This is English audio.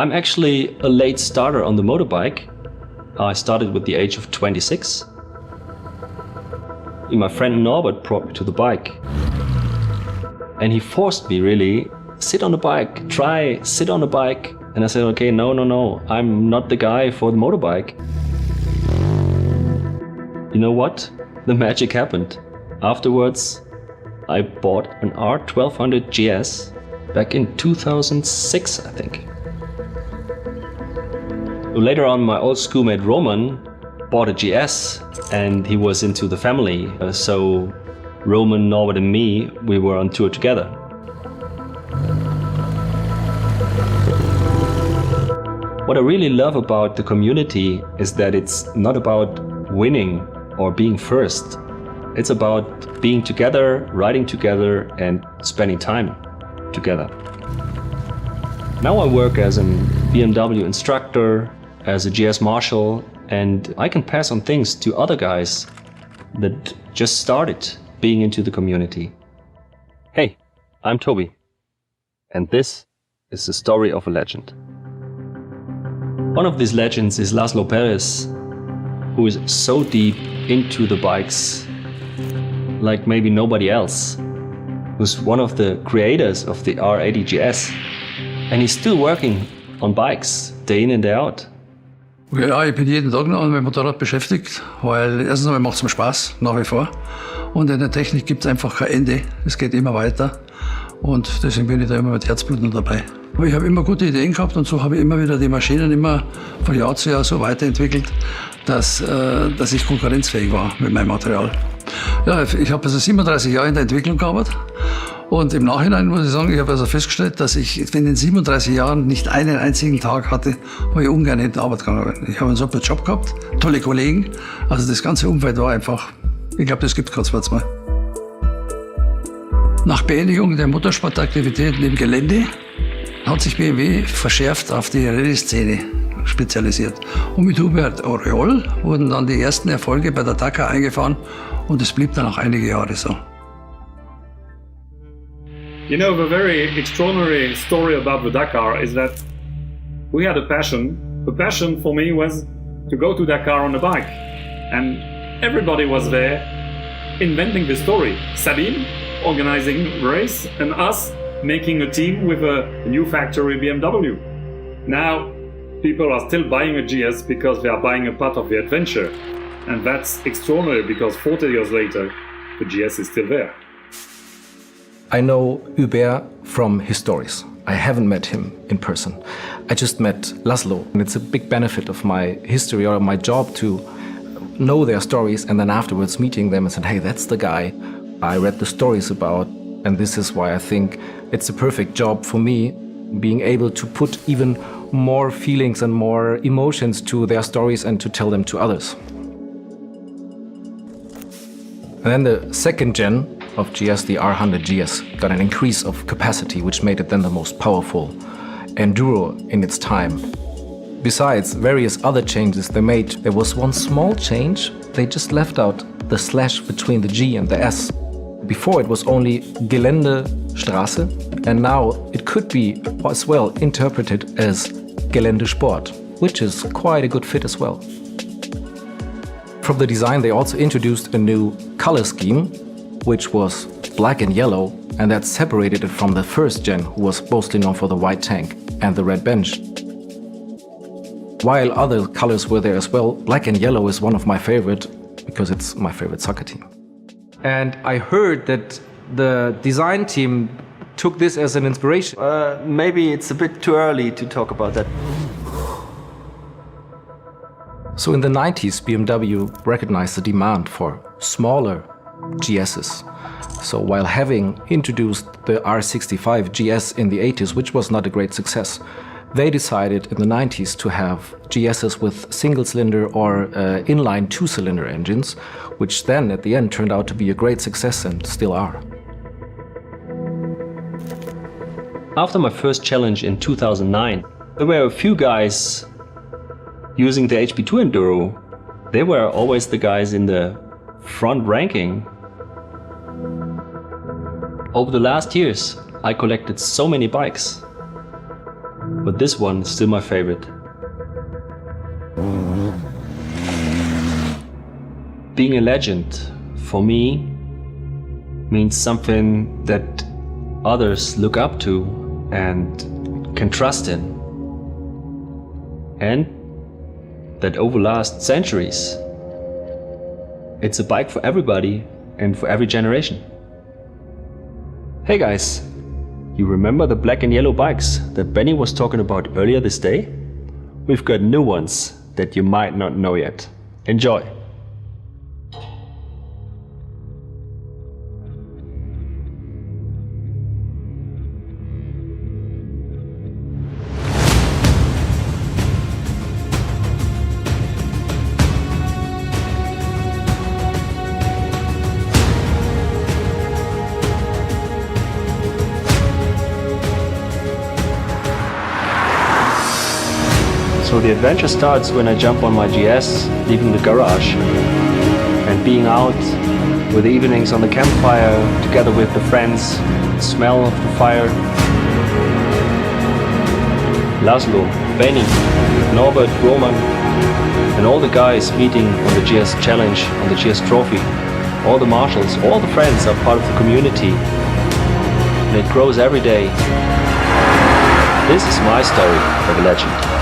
I'm actually a late starter on the motorbike. I started with the age of 26. My friend Norbert brought me to the bike. And he forced me really, sit on the bike, sit on the bike. And I said, okay, no, I'm not the guy for the motorbike. You know what? The magic happened. Afterwards, I bought an R1200 GS back in 2006, I think. Later on, my old schoolmate Roman bought a GS and he was into the family. So Roman, Norbert and me, we were on tour together. What I really love about the community is that it's not about winning or being first. It's about being together, riding together and spending time together. Now I work as a BMW instructor, as a GS marshal, and I can pass on things to other guys that just started being into the community. Hey, I'm Toby, and this is the story of a legend. One of these legends is Laszlo Perez, who is so deep into the bikes like maybe nobody else, who's one of the creators of the R80 GS, and he's still working on bikes day in and day out. Ja, ich bin jeden Tag noch mit dem Motorrad beschäftigt, weil erstens einmal macht es mir Spaß, nach wie vor. Und in der Technik gibt es einfach kein Ende, es geht immer weiter. Und deswegen bin ich da immer mit Herzblut noch dabei. Aber ich habe immer gute Ideen gehabt und so habe ich immer wieder die Maschinen immer von Jahr zu Jahr so weiterentwickelt, dass ich konkurrenzfähig war mit meinem Material. Ja, ich habe also 37 Jahre in der Entwicklung gearbeitet. Und im Nachhinein muss ich sagen, ich habe also festgestellt, dass ich in den 37 Jahren nicht einen einzigen Tag hatte, wo ich ungern in die Arbeit gegangen bin. Ich habe einen super Job gehabt, tolle Kollegen. Also das ganze Umfeld war einfach, ich glaube, das gibt es gerade mal. Nach Beendigung der Motorsportaktivitäten im Gelände hat sich BMW verschärft auf die Rallye-Szene spezialisiert. Und mit Hubert Oriol wurden dann die ersten Erfolge bei der Dakar eingefahren und es blieb dann auch einige Jahre so. You know, the very extraordinary story about the Dakar is that we had a passion. The passion for me was to go to Dakar on a bike. And everybody was there inventing the story. Sabine organizing the race and us making a team with a new factory BMW. Now, people are still buying a GS because they are buying a part of the adventure. And that's extraordinary because 40 years later, the GS is still there. I know Hubert from his stories. I haven't met him in person. I just met Laszlo, and it's a big benefit of my history or my job to know their stories and then afterwards meeting them and saying, hey, that's the guy I read the stories about, and this is why I think it's a perfect job for me, being able to put even more feelings and more emotions to their stories and to tell them to others. And then the second gen of GS, the R100 GS, got an increase of capacity, which made it then the most powerful enduro in its time. Besides various other changes they made, there was one small change. They just left out the slash between the G and the S. Before it was only Geländestraße, and now it could be as well interpreted as Geländesport, which is quite a good fit as well. From the design, they also introduced a new color scheme, which was black and yellow, and that separated it from the first gen, who was mostly known for the white tank and the red bench. While other colors were there as well, black and yellow is one of my favorite, because it's my favorite soccer team. And I heard that the design team took this as an inspiration. Maybe it's a bit too early to talk about that. So in the 90s, BMW recognized the demand for smaller GSs. So while having introduced the R65 GS in the 80s, which was not a great success, they decided in the 90s to have GSs with single-cylinder or inline two-cylinder engines, which then at the end turned out to be a great success and still are. After my first challenge in 2009, there were a few guys using the HP2 Enduro. They were always the guys in the front ranking. Over the last years, I collected so many bikes. but this one is still my favorite. Being a legend, for me, means something that others look up to and can trust in. And that overlasts centuries. It's a bike for everybody and for every generation. Hey guys, you remember the black and yellow bikes that Benny was talking about earlier this day? We've got new ones that you might not know yet. Enjoy! So the adventure starts when I jump on my GS, leaving the garage, and being out with the evenings on the campfire, together with the friends, the smell of the fire. Laszlo, Benny, Norbert, Roman, and all the guys meeting on the GS Challenge, on the GS Trophy. All the marshals, all the friends are part of the community, and it grows every day. This is my story of a legend.